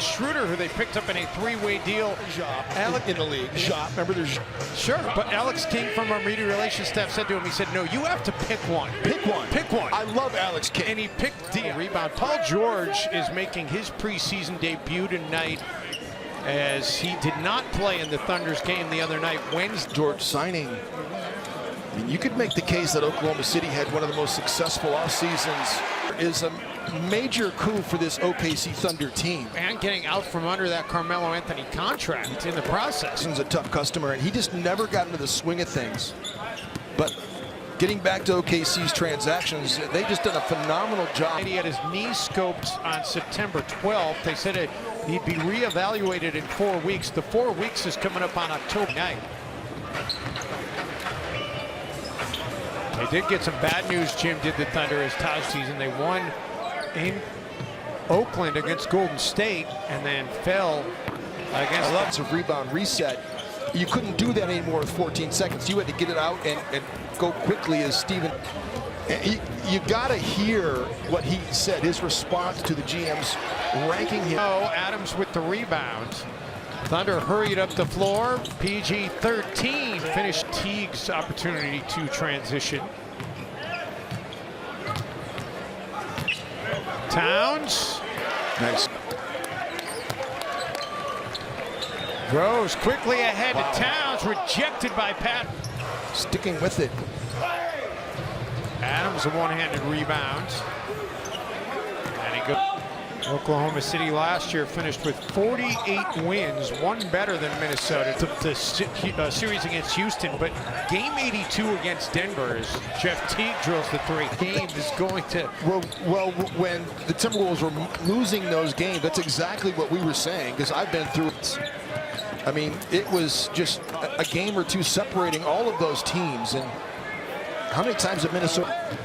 Schroeder, who they picked up in a three-way deal. Alex in the league. Remember, there's sure, but Alex King from our media relations staff said to him, he said, "No, you have to pick one. Pick one. Pick one." I love Alex King. And he picked the rebound. Paul George is making his preseason debut tonight, as he did not play in the Thunder's game the other night. Wednesday. George signing. I mean, you could make the case that Oklahoma City had one of the most successful off seasons. Is a major coup for this OKC Thunder team. And getting out from under that Carmelo Anthony contract in the process. He's a tough customer, and he just never got into the swing of things. But getting back to OKC's transactions, they just done a phenomenal job. He had his knee scoped on September 12th. They said he'd be reevaluated in 4 weeks. The 4 weeks is coming up on October 9th. They did get some bad news, Jim, did the Thunder, as Taj season. They won in Oakland against Golden State and then fell against lots of rebound reset. You couldn't do that anymore with 14 seconds. You had to get it out and go quickly, as Steven. You got to hear what he said, his response to the GM's ranking him. Oh, Adams with the rebound. Thunder hurried up the floor. PG-13 finished Teague's opportunity to transition. Towns. Nice. Rose quickly ahead to Towns, rejected by Pat. Sticking with it. Adams a one-handed rebound. And he goes. Oklahoma City last year finished with 48 wins, one better than Minnesota. The series against Houston, but game 82 against Denver, as Jeff Teague drills the three. Game is going to... Well, when the Timberwolves were losing those games, that's exactly what we were saying, because I've been through it. I mean, it was just a game or two separating all of those teams. And how many times did Minnesota...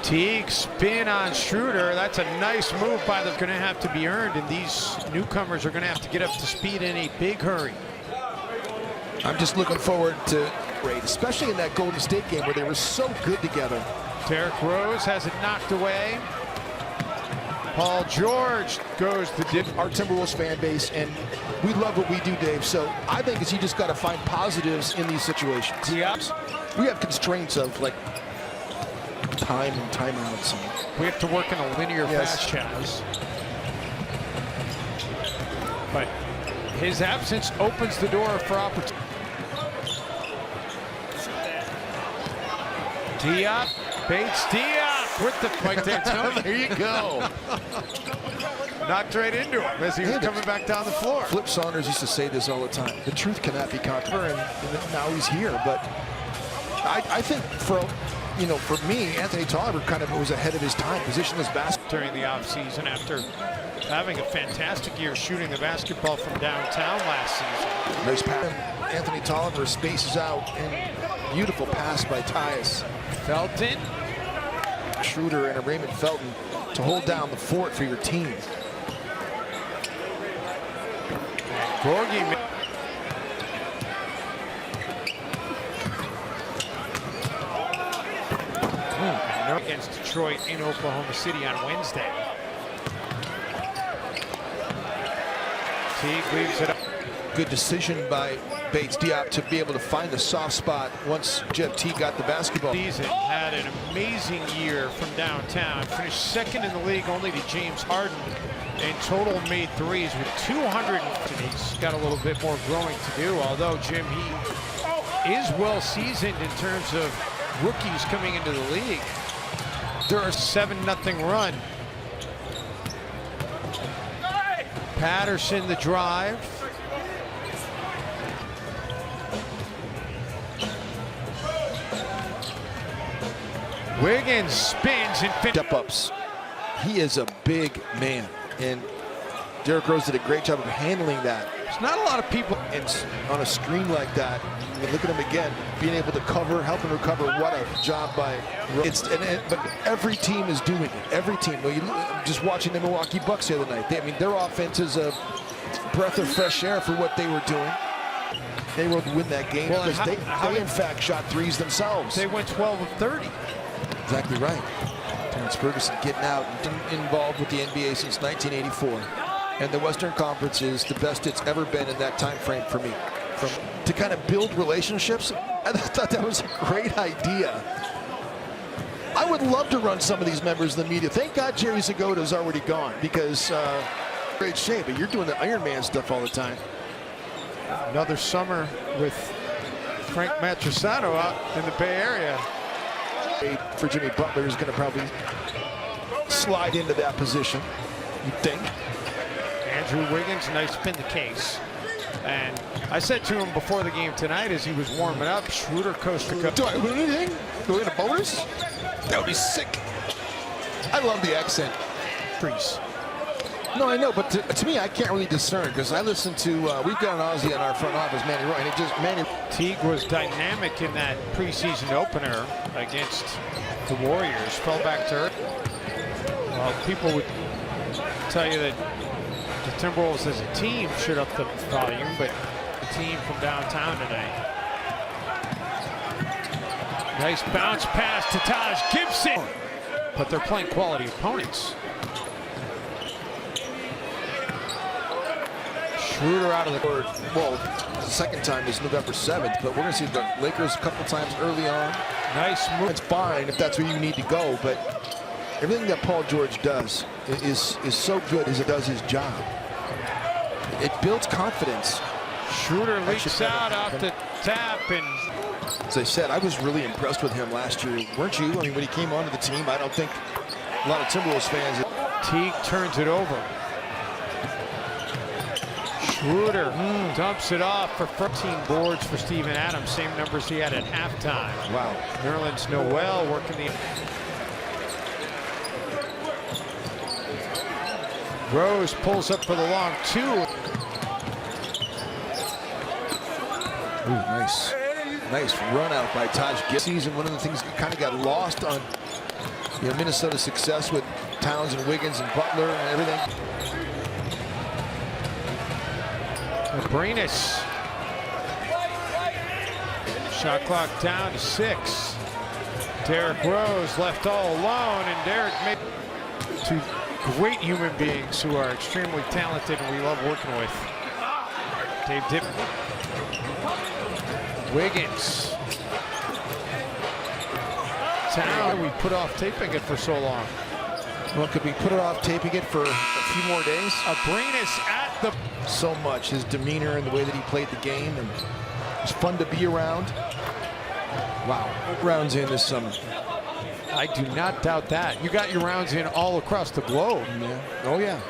Teague spin on Schroeder. That's a nice move by them. Going to have to be earned, and these newcomers are going to have to get up to speed in a big hurry. I'm just looking forward to great, especially in that Golden State game where they were so good together. Derrick Rose has it knocked away. Paul George goes the dip. Our Timberwolves fan base, and we love what we do, Dave. So I think you just got to find positives in these situations. Yep. We have constraints of like time and timeouts. We have to work in a linear fashion. But his absence opens the door for opportunity. Diop, Bates Diop with the point there, Tony. There you go. Knocked right into him as he was coming back down the floor. Flip Saunders used to say this all the time. The truth cannot be controversial, and now he's here. But I think for me, Anthony Tolliver kind of was ahead of his time, positionless basketball. During the offseason, after having a fantastic year shooting the basketball from downtown last season. Nice pass. Anthony Tolliver spaces out, and beautiful pass by Tyus. Felton. Schroeder and a Raymond Felton to hold down the fort for your team. Gorgie. Against Detroit in Oklahoma City on Wednesday. Teague leaves it up. Good decision by Bates Diop to be able to find the soft spot once Jeff Teague got the basketball. Season had an amazing year from downtown. Finished second in the league only to James Harden. In total made threes with 200. He's got a little bit more growing to do, although Jim, he is well seasoned in terms of rookies coming into the league. There are 7-0 run. Patterson the drive. Wiggins spins and step-ups. He is a big man, and Derrick Rose did a great job of handling that. There's not a lot of people on a screen like that. And look at him again, being able to cover, helping recover. What a job by Rose. But every team is doing it. Every team. Well, just watching the Milwaukee Bucks the other night. I mean, their offense is a breath of fresh air for what they were doing. They would win that game because they in fact shot threes themselves. They went 12 of 30. Exactly right. Alex Ferguson getting out and been involved with the NBA since 1984. And the Western Conference is the best it's ever been in that time frame for me. To kind of build relationships, I thought that was a great idea. I would love to run some of these members of the media. Thank God Jerry Zagoda's already gone, because great shape, but you're doing the Iron Man stuff all the time. Another summer with Frank Matrosano out in the Bay Area. For Jimmy Butler is going to probably slide into that position, you'd think. Andrew Wiggins, nice spin the case. And I said to him before the game tonight as he was warming up, Schroeder coast to coast. Do I win anything? Do we get a bonus? That would be sick. I love the accent. Freeze. No, I know, but to me, I can't really discern, because I listen to, we've got an Aussie in our front office, Manny Roy, and it just, Manny. Teague was dynamic in that preseason opener against the Warriors. Fell back to earth. Well, people would tell you that the Timberwolves as a team should up the volume, but the team from downtown tonight. Nice bounce pass to Taj Gibson. But they're playing quality opponents. Schroeder out of the court. Well, the second time is November 7th, but we're going to see the Lakers a couple times early on. Nice move. It's fine if that's where you need to go, but everything that Paul George does is so good as it does his job. It builds confidence. Schroeder leaks out off the tap, and as I said, I was really impressed with him last year, weren't you? I mean, when he came onto the team, I don't think a lot of Timberwolves fans. Teague turns it over. Schroeder dumps it off for 13 boards for Steven Adams, same numbers he had at halftime. Wow. Nerlens Noel working the. Rose pulls up for the long two. Ooh, nice run out by Taj Gibson. One of the things that kind of got lost on Minnesota's success with Towns and Wiggins and Butler and everything. Abrines. Shot clock down to 6. Derrick Rose left all alone, and Derrick made two great human beings who are extremely talented and we love working with. Dave Dip. Wiggins. Town, we put off taping it for so long. Well, could we put it off taping it for a few more days? Abrines at the. So much, his demeanor and the way that he played the game, and it's fun to be around. Wow, rounds in this summer. I do not doubt that. You got your rounds in all across the globe. Yeah. Oh yeah.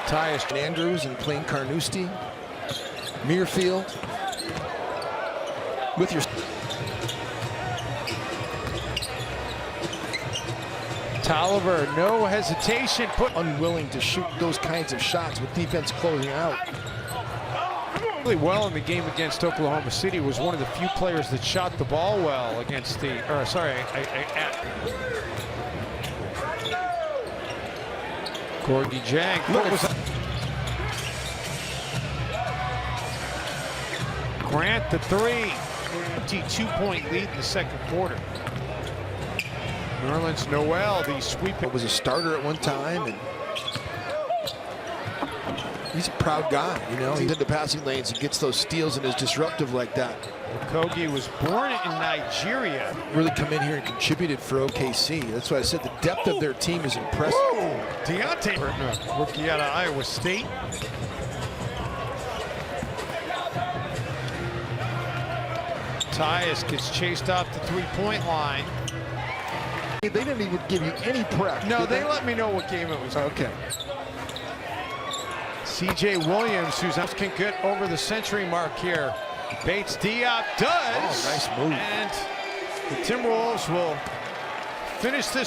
Tyus Andrews and playing Carnoustie, Muirfield. With your Tolliver, no hesitation, unwilling to shoot those kinds of shots with defense closing out. Really well in the game against Oklahoma City. Was one of the few players that shot the ball well against the, Gorgie Jang. Grant the 3. 22-point lead in the second quarter. Nerlens Noel, the sweep. Was a starter at one time, and he's a proud guy. He's in the passing lanes and gets those steals and is disruptive like that. Kogi was born in Nigeria. Really come in here and contributed for OKC. That's why I said the depth of their team is impressive. Whoa! Deontay, rookie out of Iowa State. Tyus gets chased off the three-point line. They didn't even give you any prep. No, they let me know what game it was. Okay. C.J. Williams, who's can get over the century mark here. Bates Diop does. Oh, nice move. And the Timberwolves will finish this.